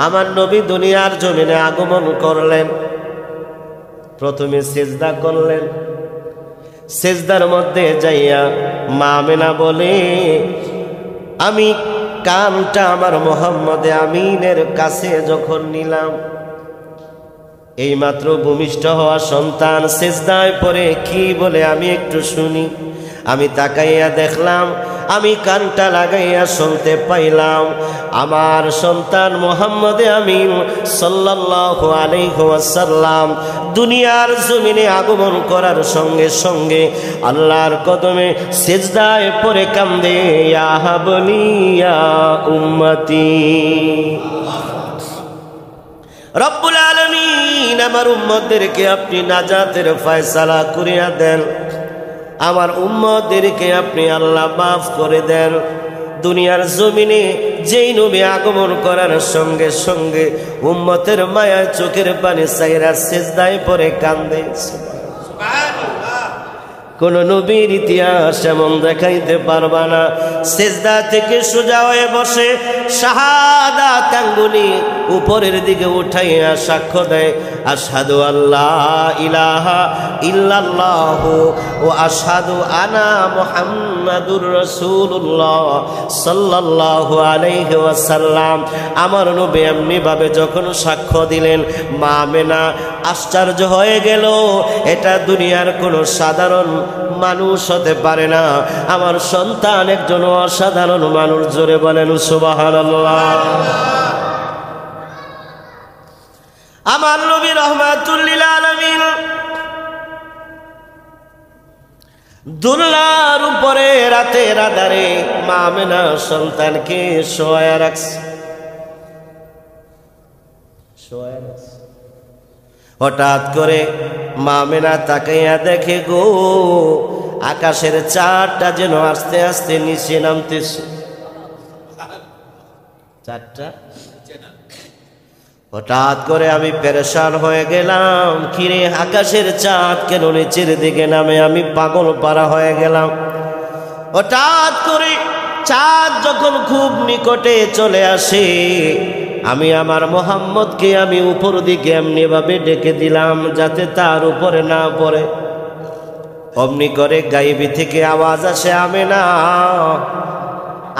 আমার নবী দুনিয়ার জমিনে আগমন করলেন, প্রথমে সিজদা করলেন। সিজদার মধ্যে যাইয়া মা আমেনা বলে, আমি কানটা আমার মুহাম্মদে আমিনের কাছে যখন নিলাম, এইমাত্র ভূমিষ্ঠ হওয়া সন্তান সিজদায় পড়ে কি বলে আমি একটু শুনি। আমি তাকাইয়া দেখলাম, আমি কানটা লাগাইয়া শুনতে পাইলাম আমার সন্তান মুহাম্মদে আমিন সাল্লাল্লাহু আলাইহি ওয়াসাল্লাম দুনিয়ার জমিনে আগমন করার সঙ্গে সঙ্গে আল্লাহর কদমে সিজদায় পড়ে কান্দে, ইয়া হাবলি ইয়া উম্মতি। রব্বুল আলামিন, আমার উম্মতদেরকে আপনি নাজাতের ফয়সালা করিয়া দেন, আমার উম্মতদেরকে আপনি আল্লাহ মাফ করে দেন। দুনিয়ার জমিনে যেই নবী আগমন করার সঙ্গে সঙ্গে উম্মতের মায়ায় চোখের পানি চাইরা সিজদায় পড়ে কান্দে। কোন নবীর ইতিহাস এমন দেখাইতে পারবা না। সিজদা থেকে সোজা হয়ে বসে শাহাদাত আঙ্গুলি উপরের দিকে উঠাইয়া সাক্ষ্য দেয়, আশহাদু আল্লাহ ইলাহা ইল্লাল্লাহ ও আশহাদু আনা মুহাম্মাদুর রাসূলুল্লাহ সাল্লাল্লাহু আলাইহি ওয়াসাল্লাম। আমার নবী এমনি ভাবে যখন সাক্ষ্য দিলেন, মা আমেনা আশ্চর্য হয়ে গেল। এটা দুনিয়ার কোনো সাধারণ মানুষ হতে পারে না, আমার সন্তান একজন অসাধারণ মানুষ। জোরে বলেন সুবহানাল্লাহ। আমার নবী রাহমাতুল লিল আলামিন দুনিয়ার উপরে রাতের আধারে মা আমেনা সন্তানকে শোয়া রাখছে। হঠাৎ করে মা আমেনা তাকাইয়া দেখে গো, আকাশের চাঁদটা যেন আস্তে আস্তে নিচে নামতেছে। চাঁদটা হঠাৎ করে আমি পেরেশান হয়ে গেলাম, কিরে আকাশের চাঁদ কেন নিচের দিকে নামে? আমি পাগল পারা হয়ে গেলাম। হঠাৎ করে চাঁদ যখন খুব নিকটে চলে আসে, আমি আমার মুহাম্মদকে আমি উপর দিকে এমনি ভাবে ডেকে দিলাম যাতে তার উপরে না পড়ে। অমনি করে গায়েবী থেকে আওয়াজ আসে, আমেনা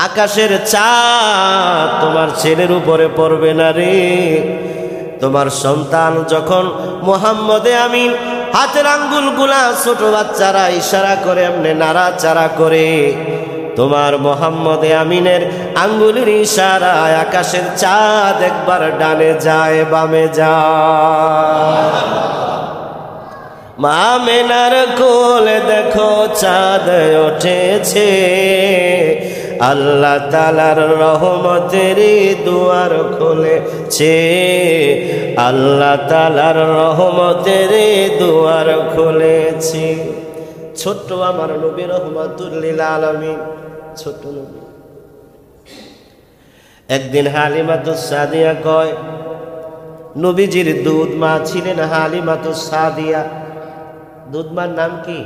আকাশের চাঁদ তোমার ছেলের উপরে পড়বে না রে। তোমার সন্তান যখন মুহাম্মদে আমিন হাতের আঙ্গুলগুলা ছোট বাচ্চারা ইশারা করে এমনি নাড়াচাড়া করে, তোমার মুহাম্মদে আমিনের আঙ্গুলের ইশারায় আকাশের চাঁদ একবার ডানে যায় বামে যায়। মা আমেনার কোলে দেখো চাঁদ ওঠেছে, আল্লাহ তাআলার রহমতের দুয়ার খুলেছে, আল্লাহ তাআলার রহমতের দুয়ার খুলেছে। ছোট্ট আমার নবী রাহমাতুল লিল আলামিন, ছোট্ট নবী। একদিন হালিমাতুস সাদিয়া কয়, নবীজির দুধ মা ছিলেন হালিমাতুস সাদিয়া। দুধ মার নাম কি?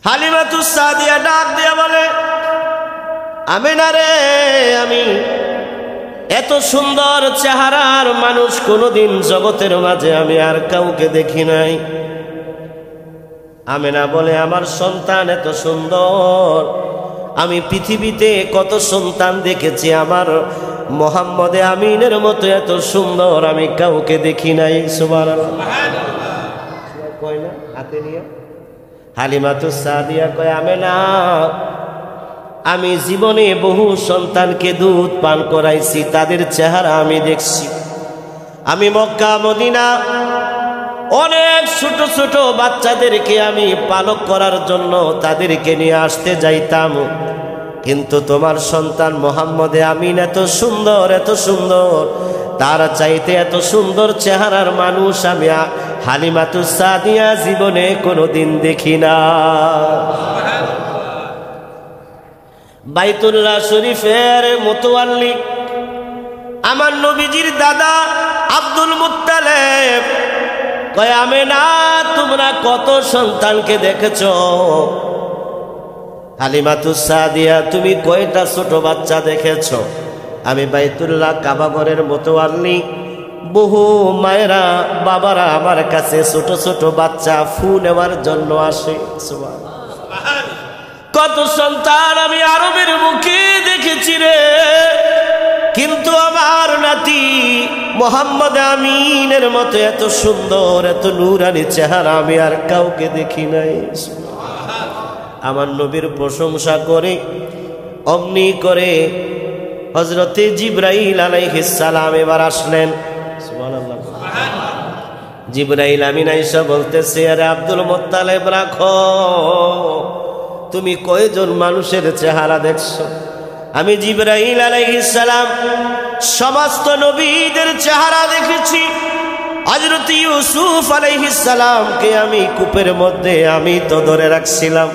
হালিমাতুস সাদিয়া ডাক দিয়া বলে, আমেনা রে, আমি এত সুন্দর চেহারার মানুষ কোনোদিন জগতের মাঝে আমি আর কাউকে দেখি নাই। আমেনা বলে, আমার সন্তান এত সুন্দর, আমি পৃথিবীতে কত সন্তান দেখেছি, আমার মুহাম্মদে আমিনের মতো এত সুন্দর আমি কাউকে দেখি নাই। সুবহানাল্লাহ। কয় না হাতে নিয়ে হালিমাতুস সাদিয়া কয়, আমেনা আমি জীবনে বহু সন্তানকে দুধ পান করাইছি, তাদের চেহারা আমি দেখছি। আমি মক্কা মদিনা অনেক ছোট ছোট বাচ্চাদেরকে আমি পালক করার জন্য তাদেরকে নিয়ে আসতে যাইতাম, কিন্তু তোমার সন্তান মুহাম্মদে আমিন এত সুন্দর, এত সুন্দর, তার চাইতে এত সুন্দর চেহারার মানুষ আমি হালিমাতুস সাদিয়া জীবনে কোনোদিন দেখি না। বাইতুল্লাহ শরীফের মুতাওয়াল্লি আমার নবীজির দাদা আব্দুল মুত্তালিব কয়, আমেনা তোমরা কত সন্তানকে দেখেছো? হালিমাতুস সাদিয়া তুমি কয়টা ছোট বাচ্চা দেখেছো? আমি বাইতুল্লাহ কাবাঘরের মতোয়াল্লি বহু মায়েরা বাবারা আমার কাছে ছোট ছোট বাচ্চা ফু নেওয়ার জন্য আসে। কত সন্তান আমি আরবের মুখে দেখেছি রে, কিন্তু আমার নাতি মোহাম্মদ আমিনের মতো এত সুন্দর এত নূরানি চেহারা আমি আর কাউকে দেখি নাই। আমার নবীর প্রশংসা করে অমনি করে হযরতে জিবরাইল আলাইহিস সালাম এবার আসলেন। সুবহানাল্লাহ। জিবরাইল আমিন আয়েশা বলতেছে, আরে আব্দুল মুত্তালিব রাখো, তুমি কয়জন মানুষের চেহারা দেখছো? আমি জিবরাইল আলাইহিস সালাম সমস্ত নবীদের চেহারা দেখেছি। হযরত ইউসুফ আলাইহিস সালামকে আমি কূপের মধ্যে আমি তো ধরে রাখছিলাম,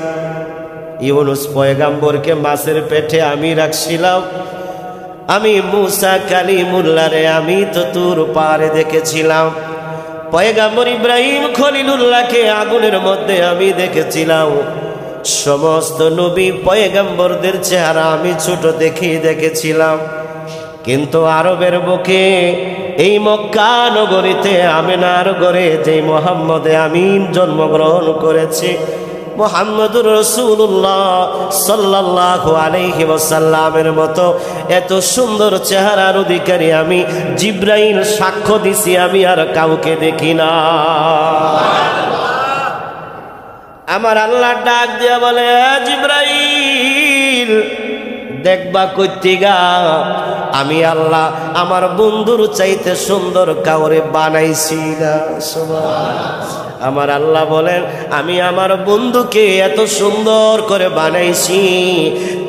ইউনুস পয়গাম্বরকে মাছের পেটে আমি রাখছিলাম, আমি মুসা কালিমুল্লাহরে আমি তো তুর পারে দেখেছিলাম, পয়গাম্বর ইব্রাহিম খলিলুল্লাহকে আগুনের মধ্যে আমি দেখেছিলাম। সমস্ত নবী পয়গাম্বরদের চেহারা আমি ছোট দেখেই দেখেছিলাম, কিন্তু আরবের বুকে এই মক্কা নগরীতে আমিনার ঘরে যে মুহাম্মদ আমিন জন্মগ্রহণ করেছে, মুহাম্মদুর রাসূলুল্লাহ সাল্লাল্লাহু আলাইহি ওয়াসাল্লামের মতো এত সুন্দর চেহারার অধিকারী আমি জিবরাইল সাক্ষ্য দিছি আমি আর কাউকে দেখি না। আমার আল্লাহ ডাক দিয়া বলে, জিবরাইল দেখবা কইতিগা, আমি আল্লাহ আমার বন্ধুর চাইতে সুন্দর কাউরে বানাইছি না। আমার আল্লাহ বলেন, আমি আমার বন্ধুকে এত সুন্দর করে বানাইছি,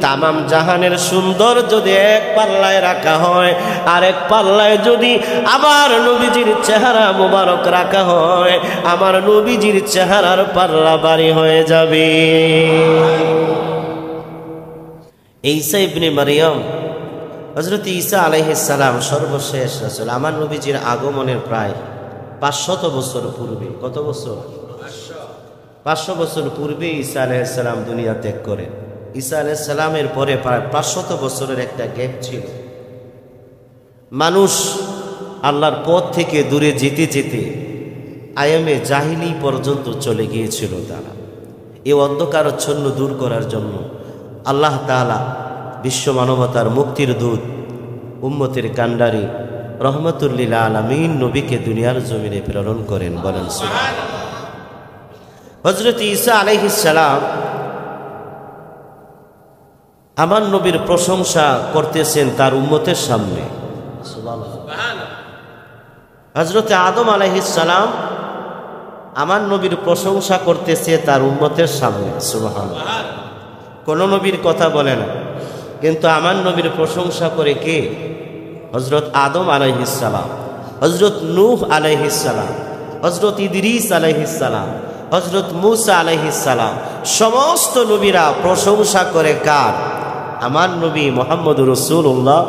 তামাম জাহানের সুন্দর যদি এক পাল্লায় রাখা হয়, আর এক পাল্লায় যদি আমার নবীজির চেহারা মুবারক রাখা হয়, আমার নবীজির চেহারার পাল্লা ভারী হয়ে যাবে। ঈসা ইবনে মারইয়াম, হযরত ঈসা আলাইহিস সালাম সর্বশেষ রাসূল। আমার নবীজির আগমনের প্রায় 500 বছর পূর্বে, কত বছর? 500 বছর পূর্বে ঈসা আলাইহিস সালাম দুনিয়া ত্যাগ করেন। ঈসা আলাইহিস সালামের পরে প্রায় 500 বছরের একটা গ্যাপ ছিল। মানুষ আল্লাহর পথ থেকে দূরে যেতে যেতে আয়ামে জাহিলি পর্যন্ত চলে গিয়েছিল। তারা এই অন্ধকারচ্ছন্ন দূর করার জন্য আল্লাহ তাআলা বিশ্ব মানবতার মুক্তির দূত উম্মতের কান্ডারি রহমাতুল লিল আলামিন নবীকে দুনিয়ার জমিনে প্রেরণ করেন। বলেন সুবহানাল্লাহ। হযরত ঈসা আলাইহিস সালাম আমার নবীর প্রশংসা করতেছেন তার উম্মতের সামনে। সুবহানাল্লাহ। হযরত আদম আলাইহিস সালাম আমার নবীর প্রশংসা করতেছে তার উম্মতের সামনে। সুবহানাল্লাহ। কোন নবীর কথা বলে না, কিন্তু আমার নবীর প্রশংসা করে কে? হযরত আদম আলাইহিস সালাম, হযরত নূহ আলাইহিস সালাম, হযরত ইদ্রিস আলাইহিস সালাম, হযরত মূসা আলাইহিস সালাম। সমস্ত নবীরা প্রশংসা করে কার? আমার নবী মুহাম্মদুর রাসূলুল্লাহ।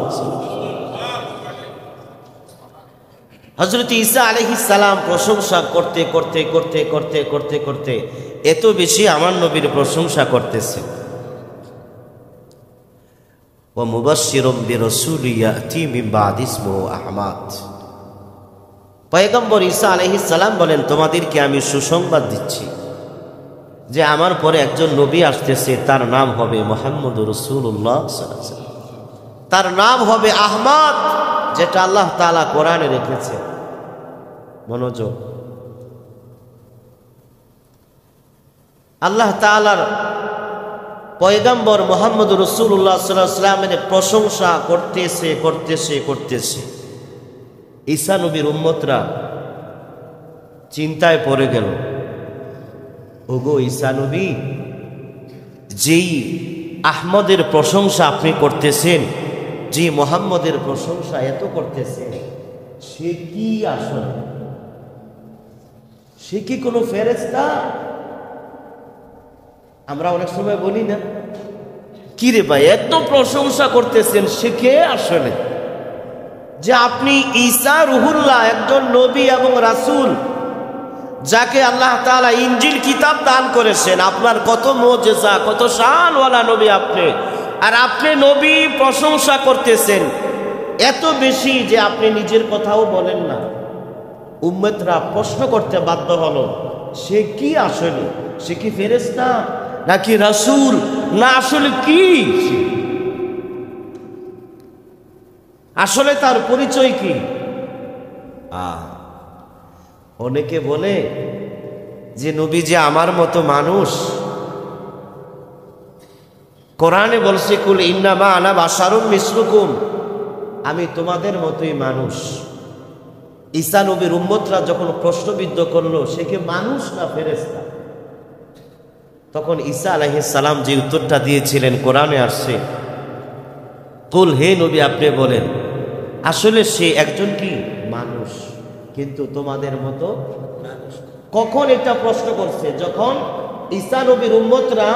হযরত ঈসা আলাইহিস সালাম প্রশংসা করতে করতে করতে করতে করতে করতে এত বেশি আমার নবীর প্রশংসা করতেছে। ওয়া মুবাশশিরুম বিরাসূলিন ইয়াতি মিন বাদি ইসমুহু আহমদ। পয়গম্বর ঈসা আলাইহিস সালাম বলেন, তোমাদেরকে আমি সুসংবাদ দিচ্ছি যে আমার পরে একজন নবী আসতেছে, তার নাম হবে মুহাম্মদুর রাসূলুল্লাহ সাল্লাল্লাহু আলাইহি ওয়াসাল্লাম, তার নাম হবে আহমদ, যেটা আল্লাহ তাআলা কোরআনে রেখেছে। মনোযোগ। আল্লাহ তাআলার পয়গম্বর মুহাম্মদুর রাসূলুল্লাহ সাল্লাল্লাহু আলাইহি ওয়াসাল্লামের প্রশংসা করতেছে করতেছে করতেছে। ঈসা নবীর উম্মতরা চিন্তায় পড়ে গেল, ওগো ঈসা নবী, যেই আহমদের প্রশংসা আপনি করতেছেন, যে মুহাম্মদের প্রশংসা এত করতেছেন, সে কি আসলে? সে কি কোনো ফেরেশতা? আমরা অনেক সময় বলি না, কি রে ভাই এত প্রশংসা করতেছেন, সে কে আসলে? যে আপনি ঈসা রুহুল্লাহ, একজন নবী এবং রাসূল, যাকে আল্লাহ তাআলা ইনজিল কিতাব দান করেছেন, আপনার কত মুজিজা, কত শানওয়ালা নবী আপনি, আর আপনি নবী প্রশংসা করতেছেন। এত বেশি যে আপনি নিজের কথাও বলেন না। উম্মতরা প্রশ্ন করতে বাধ্য হলো, সে কি আসলে? সে কি ফেরেশতা নাকি রাসূল, না আসলে কি? আসলে তার পরিচয় কি? অনেকে বলে যে নবী যে আমার মতো মানুষ। কোরআনে বলছে, কুল ইন্নামা আনা বাশারুম মিসলুকুম, আমি তোমাদের মতোই মানুষ। ঈসা নবীর উম্মতরা যখন প্রশ্নবিদ্ধ করলো সে কি মানুষ না ফেরেশতা, তখন ঈসা আলাইহিস সালাম যে উত্তরটা দিয়েছিলেন কোরআনে আসছে, কুল, হে নবী আপনি বলেন, আসলে সে একজন কি মানুষ, কিন্তু তোমাদের মতো মানুষ। কখন এটা প্রশ্ন করছে? যখন ঈসা নবীর উম্মতরা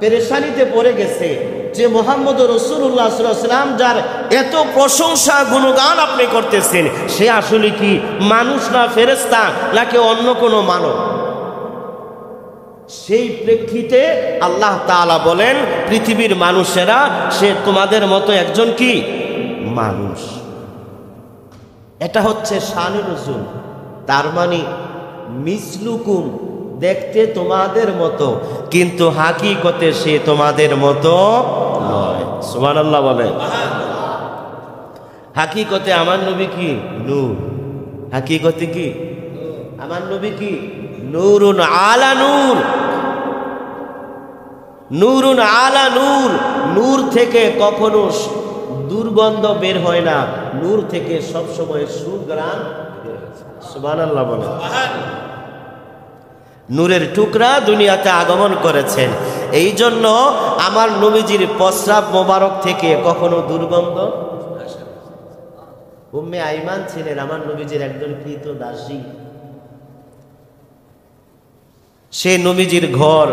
পেরেশানিতে পড়ে গেছে যে মুহাম্মদ রাসূলুল্লাহ সাল্লাল্লাহু আলাইহি ওয়াসাল্লাম যার এত প্রশংসা গুণগান আপনি করতেছেন, সে আসলে কি মানুষ না ফেরেশতা নাকি অন্য কোনো মানব? সেই প্রেক্ষিতে আল্লাহ তাআলা বলেন, পৃথিবীর মানুষেরা সে তোমাদের মতো একজন কি মানুষ। এটা হচ্ছে শানে নুজুল। তার মানে মিসলুকুম, দেখতে তোমাদের মতো, কিন্তু হাকিকতে সে তোমাদের মতো নয়। সুবহানাল্লাহ বলে। হাকিকতে আমার নবী কি নূর, হাকিকতে কি আমার নবী কি নূরুন আলা নূর, নূরুন আলা নূর। নূর থেকে কখনো দুর্গন্ধ বের হয় না, নূর থেকে সব সময় সুঘ্রাণ। সুবহানাল্লাহ বলে। নূরের টুকরা দুনিয়াতে আগমন করেছেন, এই জন্য আমার নবীজির প্রস্রাব মোবারক থেকে কখনো দুর্গন্ধ। উম্মে আইমান ছিলেন আমার নবীজির একজন কৃত দাসী। সে নবীজির ঘর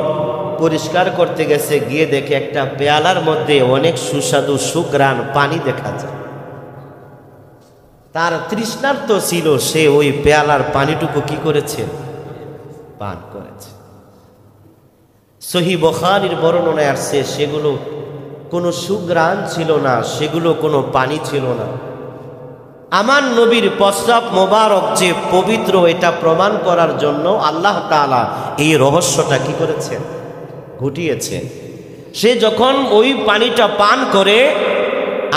পরিষ্কার করতে গেছে, গিয়ে দেখে একটা পেয়ালার মধ্যে অনেক সুস্বাদু সুঘ্রাণ পানি দেখা যায়। তার তৃষ্ণার্ত ছিল, সে ওই পেয়ালার পানিটুকু কি করেছে? পান করেছে। সহিহ বুখারীর বর্ণনায় আসছে, সেগুলো কোনো সুঘ্রাণ ছিল না, সেগুলো কোনো পানি ছিল না। আমার নবীর প্রস্রাব মোবারক যে পবিত্র, এটা প্রমাণ করার জন্য আল্লাহ তাআলা এই রহস্যটা কি করেছেন? ঘটিয়েছেন। সে যখন ওই পানিটা পান করে,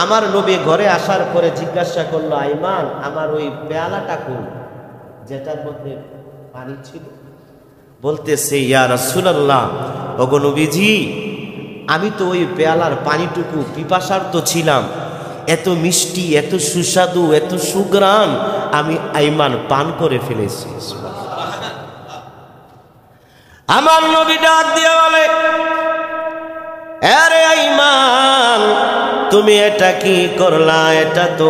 আমার নবী ঘরে আসার পরে জিজ্ঞাসা করলো, আইমান, আমার ওই পেয়ালাটা কোন, যেটার মধ্যে পানি ছিল? বলতেছে, ইয়া রাসূলুল্লাহ, ওগো নবীজি, আমি তো ওই পেয়ালার পানিটুকু পিপাসার্ত ছিলাম, এত মিষ্টি, এত সুস্বাদু, এত সুঘ্রাণ আমি আইমান পান করে ফেলেছি। আমার নবী ডাক দিয়ে বলে, আরে আইমান, তুমি এটা কি করলা? এটা তো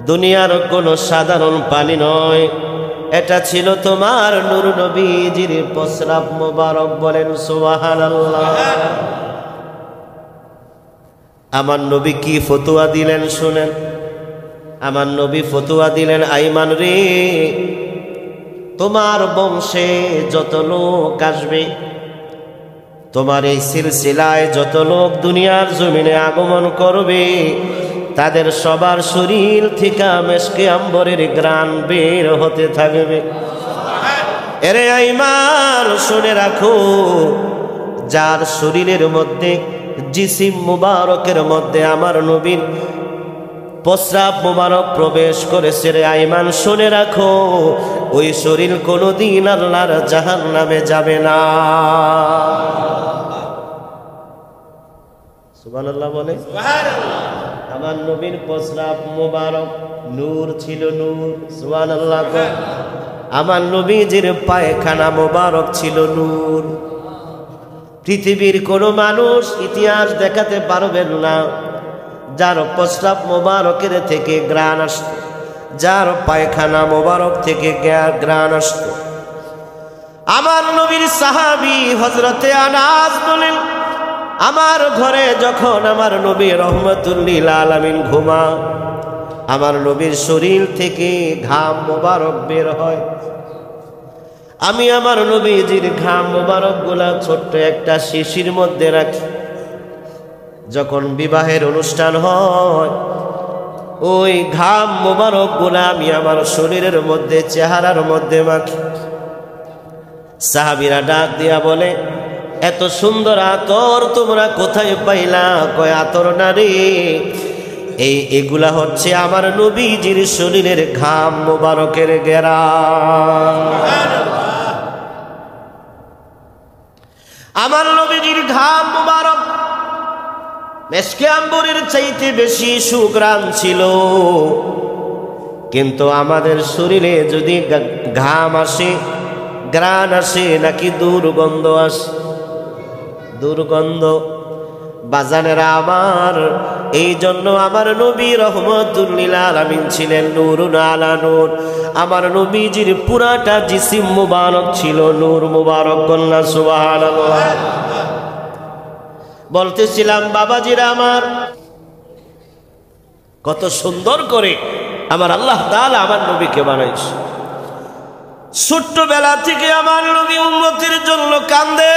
দুনিয়ার কোনো সাধারণ পানি নয়, এটা ছিল তোমার নূর নবীজির প্রস্রাব মোবারক। বলেন সুবহানাল্লাহ। আমার নবী কি ফতোয়া দিলেন শুনেন। আমার নবী ফতোয়া দিলেন, আইমান রে, তোমার বংশে যত লোক আসবে, তোমার এই সিলসিলায় যত লোক দুনিয়ার জমিনে আগমন করবে, তাদের সবার শরীর থেকে মেশকে আম্বরের ঘ্রাণ বের হতে থাকবে। এরে আইমান, শুনে রাখো, যার শরীরের মধ্যে, জিসিম মুবারকের মধ্যে আমার নবীর প্রস্রাব মুবারক প্রবেশ করেছে, রে আইমান শুনে রাখো, ওই শরীর কোনোদিন আল্লাহর জাহান্নামে যাবে না। সুবহানাল্লাহ বলে। আমার নবীর প্রস্রাব মুবারক নূর ছিল, নূর। সুবহানাল্লাহ। আমার নবীজির পায়খানা মুবারক ছিল নূর। পৃথিবীর কোনো মানুষ ইতিহাস দেখাতে পারবেন না যার প্রস্রাব মোবারকের থেকে ঘ্রাণ আসত, যার পায়খানা মোবারক থেকে ঘ্রাণ আসত। আমার নবীর সাহাবী হযরতে আনাস বলেন, আমার ঘরে যখন আমার নবী রহমাতুল লিল আলামিন ঘুমা, আমার নবীর শরীর থেকে ঘাম মোবারক বের হয়। আমি আমার নবীজির ঘাম মোবারক গুলা ছোট্ট একটা শিশির মধ্যে রাখি। যখন বিবাহের অনুষ্ঠান হয়, ওই ঘাম মোবারক গুলা আমি আমার শরীরের মধ্যে চেহারার মধ্যে মাখি। সাহাবীরা ডাক দিয়া বলে, এত সুন্দর আতর তোমরা কোথায় পাইলা? কয় আতর না রে, এগুলা হচ্ছে আমার নবীজির শরীরের ঘাম মোবারকের ঘ্রাণ। আমার নবীজির ঘাম মোবারক মেশকে আম্বরের চাইতে বেশি সুঘ্রাণ ছিল। কিন্তু আমাদের শরীরে যদি ঘাম আসে, ঘ্রাণ আসে নাকি দুর্গন্ধ আসে? দুর্গন্ধ। বাজানেরা আমার, এই জন্য আমার নবী রহমতুল লিল আলামিন ছিলেন নূরুন আলা নূর। আমার নবীজির পুরাটা জিসিম মুবারক ছিল নূর মুবারক। কন্যা সুবহানাল্লাহ। বলতেছিলাম বাবাজিরা আমার, কত সুন্দর করে আমার আল্লাহ তাআলা আমার নবীকে বানাইছে। ছোট্টবেলা থেকে আমার নবী উম্মতের জন্য কান্দে,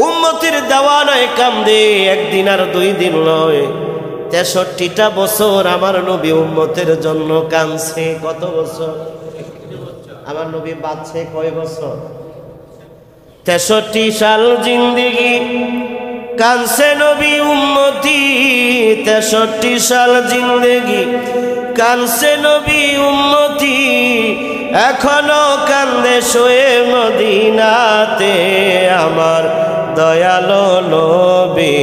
উম্মতের দেওয়ানায় কান্দে। একদিন আর 2 দিন নয়, 63টা বছর আমার নবী উম্মতের জন্য কাঁদছে। কত বছর? আমার নবী বাঁচছে কয় বছর? 63 সাল জিন্দেগি কাঁদছে নবী উম্মতি। 63 সাল জিন্দেগি কাঁদছে নবী উম্মতি। এখনো কান্দে শোয়ে মদিনাতে আমার দয়ালো নবী।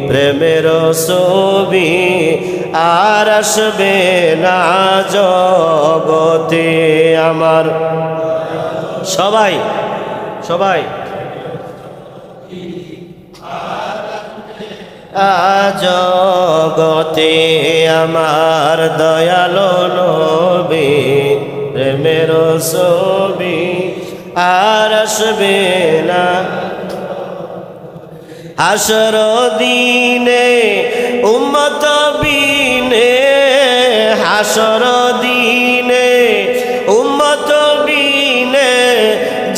প্রেমের ছবি আর আসবে না জগতে আমার। সবাই সবাই জগতে আমার দয়ালো নবী। প্রেমের ছবি আর আসবে না। হাসর দিনে উম্মত বিনে, হাসর দিনে উম্মত বিনে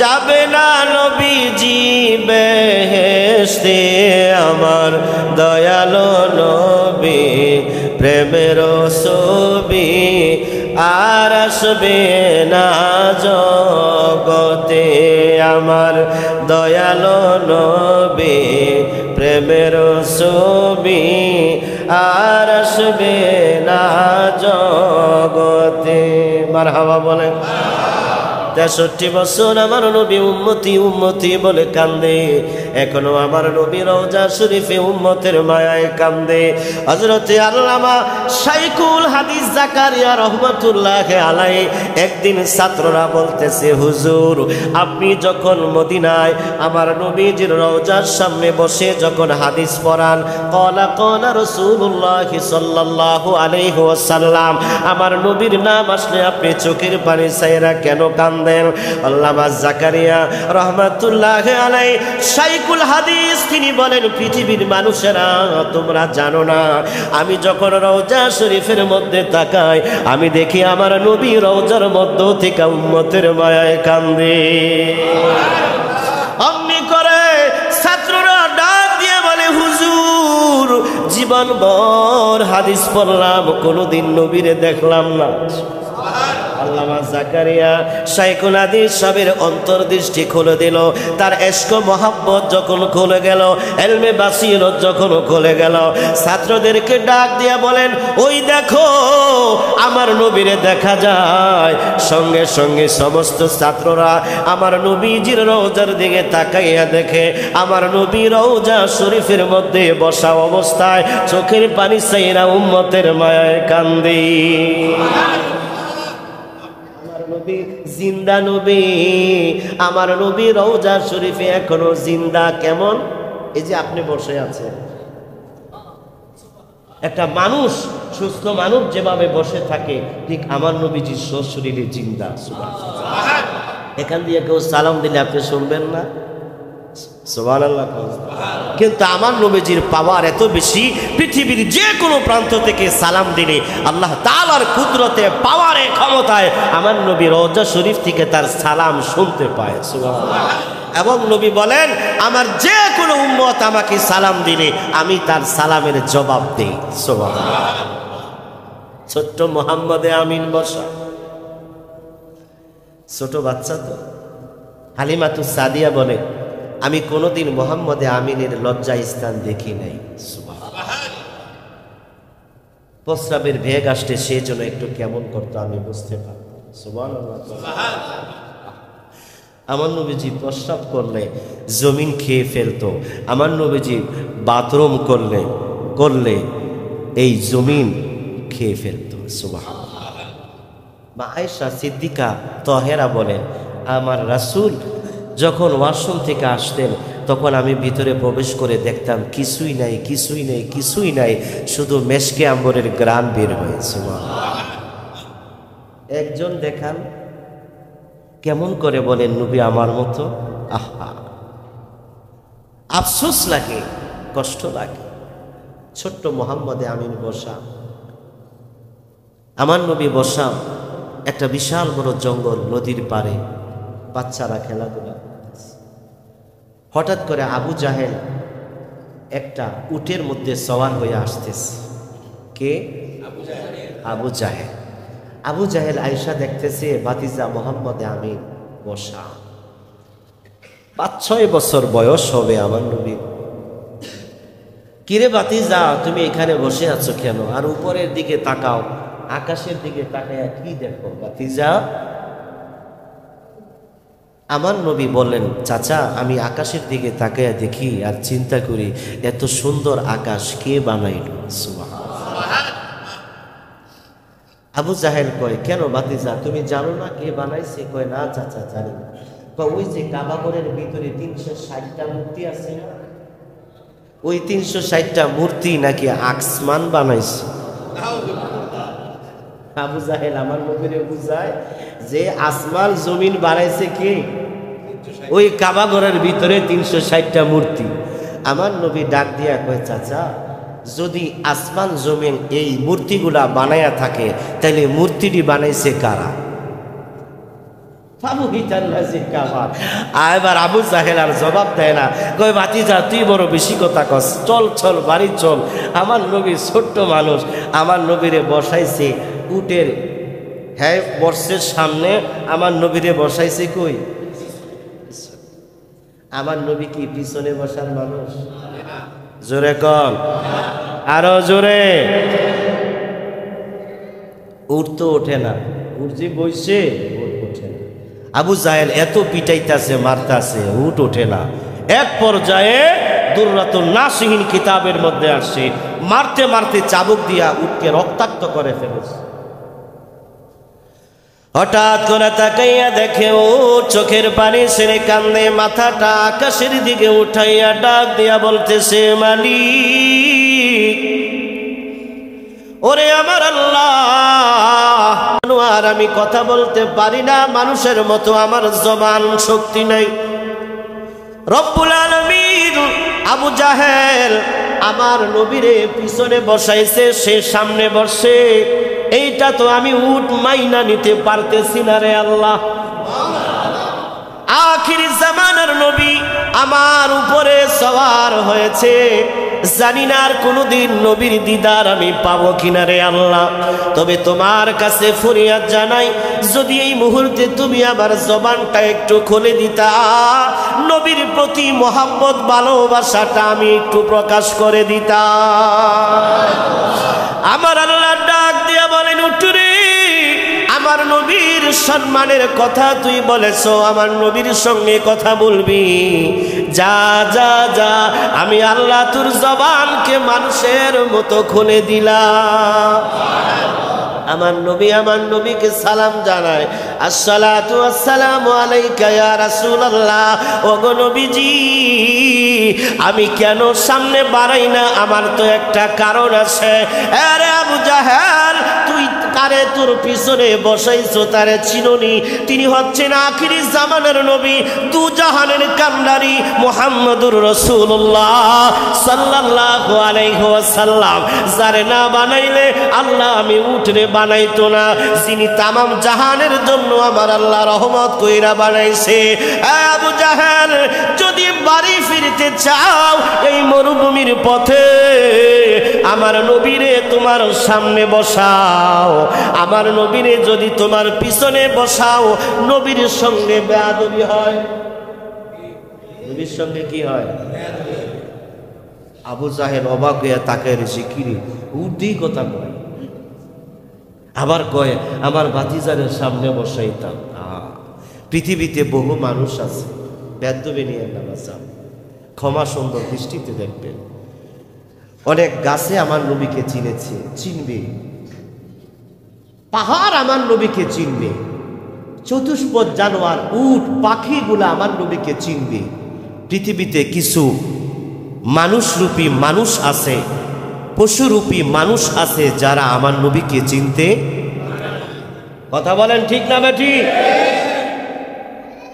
যাবে না নবীজি বেহেশতে আমার দয়ালো নবী। প্রেমের ছবি আর আসবে না জগতে আমার দয়ালো নবী। প্রেমের ছবি আর আসবে না জগতে। মারহাবা বলেন। 63 বছর আমার নবী উম্মতি উম্মতি বলে কান্দে। এখনো আমার নবী রওজা শরীফে উম্মতের মায়ায় কান্দে। হযরতে আল্লামা শাইখুল হাদিস জাকারিয়া রহমাতুল্লাহ আলাইহি একদিন ছাত্ররা বলতেছে, হুজুর আপনি যখন মদিনায় আমার নবীজির রওজার সামনে বসে যখন হাদিস পড়ান, ক্বালা ক্বালা রাসূলুল্লাহ সাল্লাল্লাহু আলাইহি ওয়াসাল্লাম, আমার নবীর নাম আসলে আপনি চোখের পানি ছাইরা কেন কান্দেন? আল্লামা জাকারিয়া রহমাতুল্লাহ আলাইহি শাইখুল হাদিস তিনি বলেন, পৃথিবীর মানুষেরা তোমরা জানো না, আমি যখন রওজা শরীফের মধ্যে তাকাই আমি দেখি আমার নবী রওজার মধ্য থেকে উম্মতের মায়ায় কান্দে। অমনি করে ছাত্ররা ডাক দিয়ে বলে, হুজুর জীবন ভর হাদিস পড়লাম কোনোদিন নবীরে দেখলাম না। আল্লামা জাকারিয়া শাইখুল হাদিস সাহেবের অন্তর্দৃষ্টি খুলে দিল। তার ইশক মোহাব্বত যখন খুলে গেল, ইলমে বাসিরত যখন খুলে গেল, ছাত্রদেরকে ডাক দিয়া বলেন, ওই দেখো আমার নবীরে দেখা যায়। সঙ্গে সঙ্গে সমস্ত ছাত্ররা আমার নবীজির রওজার দিকে তাকাইয়া দেখে আমার নবী রওজা শরীফের মধ্যে বসা অবস্থায় চোখের পানি ছাইরা উম্মতের মায়ায় কান্দে। নবী জিন্দা নবী, আমার নবী রওজা শরীফে এখনো জিন্দা। কেমন? এই যে আপনি বসে আছেন, একটা মানুষ সুস্থ মানুষ যেভাবে বসে থাকে ঠিক আমার নবীজি শরীরে জিন্দা। এখান দিয়ে কেউ সালাম দিলে আপনি শুনবেন না? সুবহানাল্লাহ। কিন্তু আমার নবীজির পাওয়ার এত বেশি, পৃথিবীর যে কোনো প্রান্ত থেকে সালাম দিলে আল্লাহ তাআলার কুদরতে পাওয়ারে ক্ষমতায় আমার নবী রওজা শরীফ থেকে তার সালাম শুনতে পায়। সুবহানাল্লাহ। এবং নবী বলেন, আমার যে কোনো উম্মত আমাকে সালাম দিলে আমি তার সালামের জবাব দেই। সুবহানাল্লাহ। ছোট্ট মোহাম্মদে আমিন বসা, ছোট বাচ্চা তো। হালিমাতুস সাদিয়া বলে, আমি কোনোদিন মোহাম্মদে আমিনের লজ্জা স্থান দেখি নাই। প্রস্রাবের ভেগ আসতে সে জন্য একটু কেমন করতো আমি বুঝতে পারতাম। সুবহানাল্লাহ। আমার নবীজি প্রস্রাব করলে জমিন খেয়ে ফেলতো, আমার নবীজি বাথরুম করলে এই জমিন খেয়ে ফেলতো। সুবহানাল্লাহ। মা আয়েশা সিদ্দিকা তাহেরা বলেন, আমার রাসূল যখন ওয়াশরুম থেকে আসতেন তখন আমি ভিতরে প্রবেশ করে দেখতাম কিছুই নাই, কিছুই নাই, কিছুই নাই, শুধু মেশকে আম্বরের গ্রান বের হয়। সুবহানাল্লাহ। একজন দেখান কেমন করে বলেন নবী আমার মতো। আহা, আফসোস লাগে, কষ্ট লাগে। ছোট্ট মোহাম্মদে আমিন বসা, আমার নবী বসা একটা বিশাল বড় জঙ্গল, নদীর পাড়ে বাচ্চারা খেলাধুলা। হঠাৎ করে আবু জাহেল একটা উটের মধ্যে সওয়ার হয়ে আসতেছে। কে? আবু জাহেল। আবু জাহেল আয়েশা দেখতেছে ভাতিজা মোহাম্মদে আমিন বসা, 5-6 বছর বয়স হবে আমার নবী। কিরে ভাতিজা, তুমি এখানে বসে আছো কেন? আর উপরের দিকে তাকাও, আকাশের দিকে তাকায় কি দেখো ভাতিজা? আমার নবী বললেন, চাচা আমি আকাশের দিকে তাকায় দেখি আর চিন্তা করি এত সুন্দর আকাশ কে বানাইল। সুবহানাল্লাহ। আবু জাহেল কয়, কেন ভাতিজা তুমি জানো না কে বানাইছে? কয়, না চাচা জানি না। কয়, ওই যে কাবা ঘরের ভিতরে 360টা মূর্তি আছে না, ওই 360টা মূর্তি নাকি আসমান বানাইছে। আবু জাহেল আমার নবীরে বুঝায় যে আসমান জমিন বানাইছে কে? ওই কাবা ঘরের ভিতরে 360টা মূর্তি। আমার নবী ডাক দিয়া কয়, চাচা যদি আসমান জমিন এই মূর্তিগুলা বানায়া থাকে তাহলে মূর্তিটি বানাইছে কারা? এবার আবু জাহেল আর জবাব দেয় না, কয় ভাতিজা তুই বড় বেশি কথা কস, চল চল বাড়ি চল। আমার নবী ছোট্ট মানুষ, আমার নবীরে বসাইছে উটের বর্ষের সামনে, আমার নবীরে বসাইছে কই? আমার নবী কি পিছনে বসার মানুষ? জোরে কন, আরো জোরে। উট তো ওঠে না, উট যে বইছে ওঠে না। আবু জাহেল এত পিটাইতেছে মারতাছে, উট ওঠে না। এক পর্যায়ে দুররাতুন নাসিহিন কিতাবের মধ্যে আসছে, মারতে মারতে চাবুক দিয়া উটকে রক্তাক্ত করে ফেলেছে। হঠাৎ করে তাকাইয়া দেখে ও চোখের পানি ছেড়ে কান্দে, মাথাটা আকাশের দিকে উঠাইয়া ডাক দিয়া বলতেছে, মালিক, ওরে আমার আল্লাহ, আর আমি কথা বলতে পারি না, মানুষের মতো আমার জবান শক্তি নাই। রব্বুল আলামিন আবু জাহেল আমার নবীরে পিছনে বসাইছে, সে সামনে বসে, এইটা তো আমি উট মাইনা নিতে পারতেছি না রে আল্লাহ। আখির জামানার নবী আমার উপরে সওয়ার হয়েছে, জানি না আর কোনোদিন নবীর দিদার আমি পাবো কিনা রে আল্লাহ। তবে তোমার কাছে ফরিয়াদ জানাই, যদি এই মুহূর্তে তুমি আমার জবানটা একটু খুলে দিতা, নবীর প্রতি মহব্বত ভালোবাসাটা আমি একটু প্রকাশ করে দিতা। আমার আল্লাহ ডাক দিয়া বলেন, উঠরে, আমার নবীর সম্মানের কথা তুই বলেছ, আমার নবীর সঙ্গে কথা বলবি, যা যা যা, আমি আল্লাহ তোর জবানকে মানুষের মতো খুলে দিলাম। আমার নবীকে সালাম জানায়, আসসালাতু আসসালামু আলাইকা ইয়া রাসূলুল্লাহ। ওগো নবীজি, আমি কেন সামনে বাড়াই না, আমার তো একটা কারণ আছে। আরে আবু জাহেল, তুই কার যারে তোর পিছনে বসাইছো তারে চিনোনি? তিনি হচ্ছেন আখিরি জামানের নবী, দু জাহানের কান্ডারি মুহাম্মদুর রাসূলুল্লাহ সাল্লাল্লাহু আলাইহি ওয়াসাল্লাম। যারে না বানাইলে আল্লাহ আমি উঠরে বানাইতো না, যিনি তামাম জাহানের জন্য আমার আল্লাহ রহমত কইরা বানাইছে। আবু জাহেল, যদি বাড়ি ফিরতে চাও এই মরুভূমির পথে আমার নবীরে তোমার সামনে বসাও, আমার নবীরে যদি তোমার পিছনে বসাও নবীর সঙ্গে বেয়াদবি হয়। নবীর সঙ্গে কি হয়? আবু জাহেল অবাক হইয়া তাকায় রয়েছে, কিরে উর্দি কথা কয়, আবার কয় আমার ভাতিজারের সামনে বসাইতাম। পৃথিবীতে বহু মানুষ আছে, বেয়াদবি নিয়ে না বাঁচা, ক্ষমা সুন্দর দৃষ্টিতে দেখবেন। অনেক গাছে আমার নবীকে চিনেছে, চিনবে, পাহাড় আমার নবীকে চিনবে, চতুষ্পদ জানোয়ার উট পাখিগুলা আমার নবীকে চিনবে। পৃথিবীতে কিছু মানুষরূপী মানুষ আছে, পশুরূপী মানুষ আছে যারা আমার নবীকে চিনতে, কথা বলেন ঠিক না বেঠি?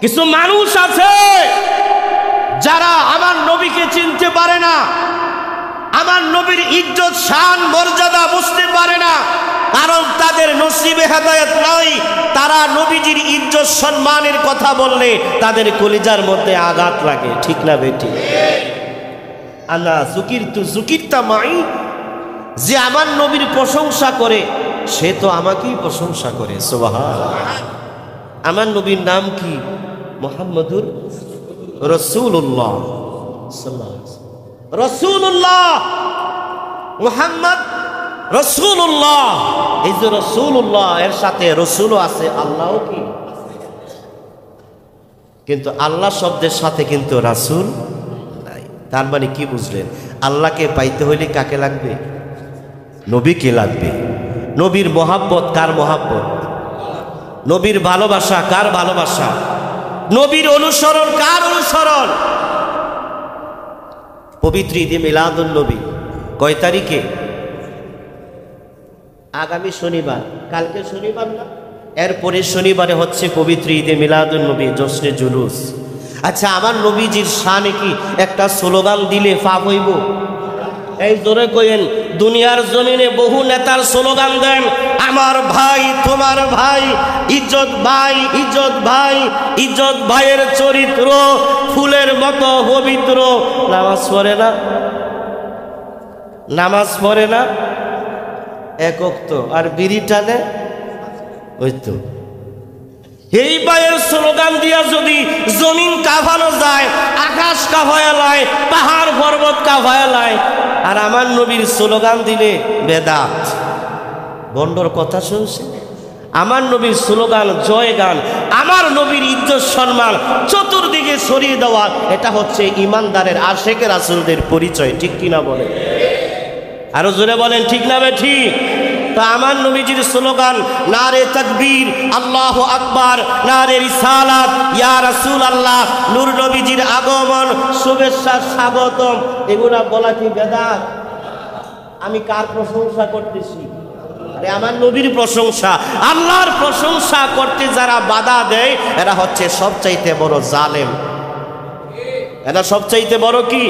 কিছু মানুষ আছে যারা আমার নবীকে চিনতে পারে না, আমার নবীর ইজ্জত শান মর্যাদা বুঝতে পারে না, কারণ তাদের নসিবে হেদায়েত নাই। তারা নবীজির ইজ্জত সম্মানের কথা বললে তাদের কলিজার মধ্যে আঘাত লাগে, ঠিক না বেটি? আনা যুকিরতা মাই, যে আমার নবীর প্রশংসা করে সে তো আমাকেই প্রশংসা করে। সুবহানাল্লাহ। আমার নবীর নাম কি? মুহাম্মদুর রাসূলুল্লাহ সাল্লাল্লাহু আলাইহি ওয়াসাল্লাম। রাসূলুল্লাহ, মুহাম্মদ রাসূলুল্লাহ। এই যে রাসূলুল্লাহ, এর সাথে রাসূলও আছে, আল্লাহও কি? কিন্তু আল্লাহ শব্দের সাথে কিন্তু রাসূল নাই। তার মানে কি বুঝলেন? আল্লাহকে পাইতে হইলে কাকে লাগবে? নবীকে লাগবে। নবীর মহাব্বত কার মহাব্বত? নবীর ভালোবাসা কার ভালোবাসা? নবীর অনুসরণ কার অনুসরণ? পবিত্র ঈদে মিলাদুন নবী কয় তারিখে? আগামী শনিবার। কালকে শনিবার না, এরপরে শনিবারে হচ্ছে পবিত্র ঈদে মিলাদুন নবী, জশ্নে জুলুস। আচ্ছা, আমার নবীজির শানে কি একটা স্লোগান দিলে পাপ হইব? এই জোরে কইেন। দুনিয়ার জমিনে বহু নেতার স্লোগান দেন, আমার ভাই তোমার ভাই, ইজ্জত ভাই ইজ্জত ভাই, ইজ্জত ভাইয়ের চরিত্র ফুলের মতো পবিত্র। নামাজ পড়ে না, নামাজ পড়ে না এক ওয়াক্ত, আর বিড়ি টানে ওই তো। এই ভাইয়ের স্লোগান দিয়া যদি জমিন কাঁপানো যায়, আকাশ কাঁপায়া লয়, পাহাড় পর্বত কাঁপায়া লয়, আর আমার নবীর স্লোগান দিলে বেদাত। বন্ডর কথা শুনছে? আমার নবীর স্লোগান জয় গান, আমার নবীর ইজ্জত সম্মান চতুর্দিকে ছড়িয়ে দেওয়া, এটা হচ্ছে ইমানদারের আশেকে রাসূলদের পরিচয়, ঠিক কিনা বলেন? আরো জোরে বলেন ঠিক না বে ঠিক? তা আমার নবীজির স্লোগান নারে তাকবীর, আল্লাহু আকবার, নারে রিসালাত, ইয়া রাসূলুল্লাহ, নূর নবীজির আগমন, শুভেচ্ছা, স্বাগতম, এগুলা বলা কি বেদাত? আমি কার প্রশংসা করতেছি? আরে আমার নবীর প্রশংসা। আল্লাহর প্রশংসা করতে যারা বাধা দেয় এরা হচ্ছে সবচাইতে বড় জালেম। এরা সবচাইতে বড় কি?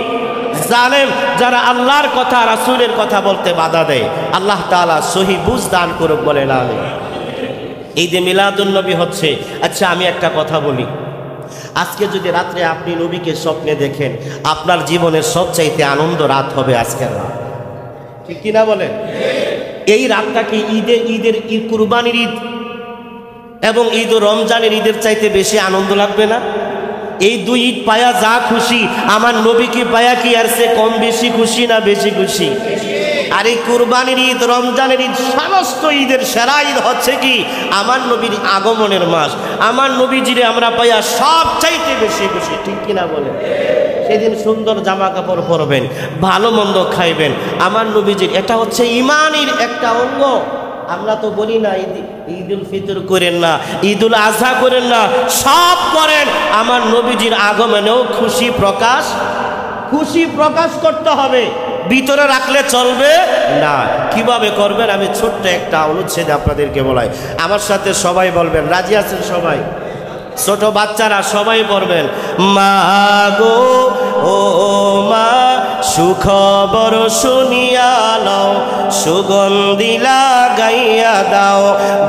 জালেম। যারা আল্লাহর কথা রাসূলের কথা বলতে বাধা দেয়, আল্লাহ তাআলা সহি বুঝ দান করুক, বলেন আমিন। ঈদে মিলাদুন নবী হচ্ছে, আচ্ছা আমি একটা কথা বলি, আজকে যদি রাত্রে আপনি নবীকে স্বপ্নে দেখেন, আপনার জীবনের সবচাইতে আনন্দ রাত হবে আজকের রাত, ঠিক কিনা বলেন? এই রাতটা কি ঈদের ঈদ, কুরবানির ঈদ এবং ঈদ ও রমজানের ঈদের চাইতে বেশি আনন্দ লাগবে না? এই দুই ঈদ পায়া যা খুশি, আমার নবীকে পায়া কি আর সে কম বেশি খুশি না বেশি খুশি? আর এই কুরবানির ঈদ, রমজানের ঈদ, সমস্ত ঈদের সেরা ঈদ হচ্ছে কি? আমার নবীর আগমনের মাস। আমার নবীজিরে আমরা পাইয়া সব চাইতে বেশি খুশি, ঠিক কিনা বলেন? সেদিন সুন্দর জামা কাপড় পরবেন, ভালো মন্দ খাইবেন, আমার নবীজির, এটা হচ্ছে ইমানের একটা অঙ্গ। আমরা তো বলি না ঈদুল ফিতর করেন না, ঈদুল আজহা করেন না, সব করেন। আমার নবীজির আগমনেও খুশি প্রকাশ করতে হবে। ভিতরে রাখলে চলবে না। কিভাবে করবেন আমি ছোট্ট একটা অনুচ্ছেদে আপনাদেরকে বলাই। আমার সাথে সবাই বলবেন, রাজি আছেন সবাই? ছোট বাচ্চারা সবাই পড়বেন। মা গো ও মা সুখবর শুনিয়া লও, সুগন্ধি লাগাইয়া দাও,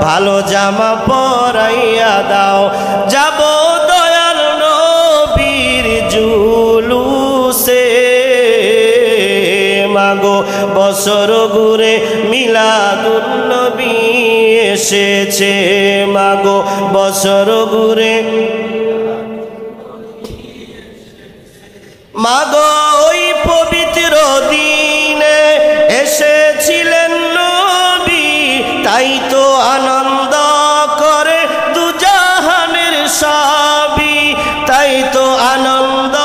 ভালো জামা পরাইয়া দাও, যাব দয়াল নবীর জুলুসে। মাগো বছর ঘুরে মিলাদুন নবী এসেছে, মাগো বছর ঘুরে। মাগো ওই পবিত্র দিনে এসেছিলেন নবী, তাই তো আনন্দ করে দুজাহানের সবই, তাই তো আনন্দ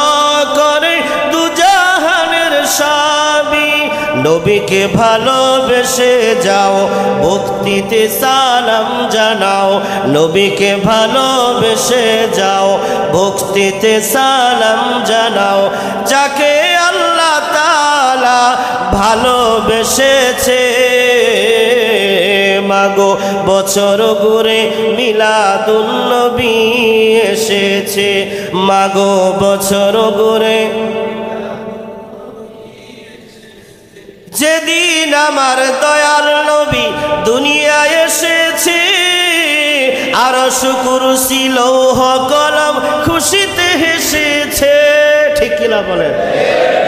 করে দুজাহানের সবই। নবীকে ভালোবেসে যাও, ভক্তিতে সালাম জানাও, নবীকে ভালোবেসে যাও, ভক্তিতে সালাম জানাও, যাকে আল্লাহ তাআলা ভালোবেসেছে। মাগো বছর ঘুরে মিলাদুন নবী এসেছে, মাগো বছর ঘুরে। যেদিন আমার দয়াল নবী দুনিয়ায় এসেছে, আরশ কুরসি লৌহ কলম খুশিতে হেসেছে। ঠিক কিনা বলেন?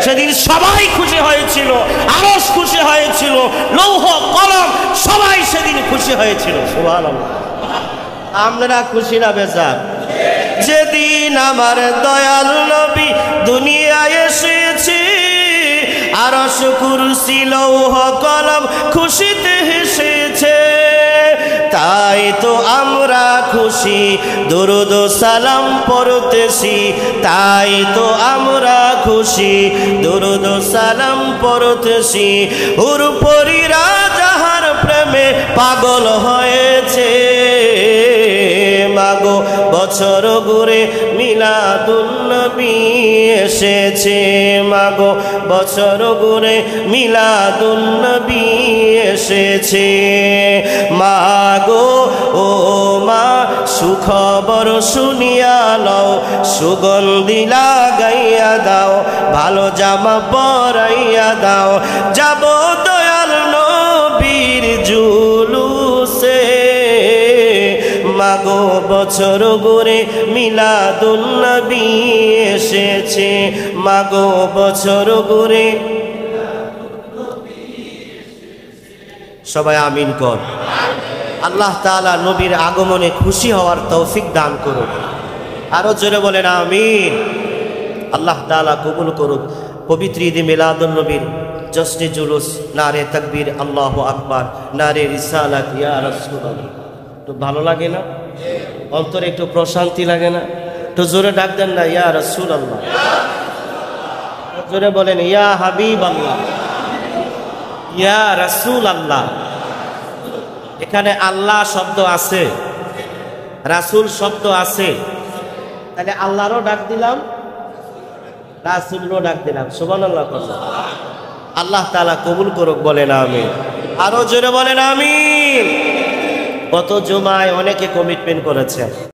সেদিন সবাই খুশি হয়েছিল, আরশ খুশি হয়েছিল, লৌহ কলম সবাই সেদিন খুশি হয়েছিল। সুবহানাল্লাহ। আমরা খুশি না বেজার? যেদিন আমার দয়াল নবী দুনিয়ায় এসেছে, আরশ কুরসি লৌহ কলম খুশিতে হেসেছে, তাই তো আমরা খুশি দুরূদ সালাম পড়তেছি, তাই তো আমরা খুশি দুরূদ সালাম পড়তেছি। হুরপরীরা যাহার প্রেমে পাগল হয়েছে, মাগো বছর ঘুরে মিলাদুন নবী এসেছে, মাগো বছর ঘুরে মিলাদুন নবী এসেছে। মাগো ও মা সুখবর শুনিয়া লও, সুগন্ধি লাগাইয়া দাও, ভালো জামা পরাইয়া দাও, যাব দয়াল নবীর জুলুসে। মাগো বছর ঘুরে মিলাদুন নবী এসেছে, মাগো বছর ঘুরে। সবাই আমিন কর। আল্লাহ তাআলা নবীর আগমনে খুশি হওয়ার তৌফিক দান করুন। আরো জোরে বলেন আমিন। আল্লাহ তাআলা কবুল করুক পবিত্র ঈদ মিলাদুন নবীর জশ্নে জুলুস। নারে তাকবীর, আল্লাহু আকবার, নারে রিসালাত, ইয়া রাসূলুল্লাহ। তো ভালো লাগে না? অন্তরে একটু প্রশান্তি লাগে না? তো জোরে ডাক দেন না, ইয়া রাসূলুল্লাহ। জোরে বলেন ইয়া হাবিবাল্লাহ, ইয়া রাসূলুল্লাহ। এখানে আল্লাহ শব্দ আছে, রাসূল শব্দ আছে, তাহলে আল্লাহরও ডাক দিলাম, রাসূলেরও ডাক দিলাম। সুবহানাল্লাহ। আল্লাহ তাআলা কবুল করুক, বলেন আমিন। আরো জোরে বলেন আমিন। কত জুমায় অনেকে কমিটমেন্ট করেছে।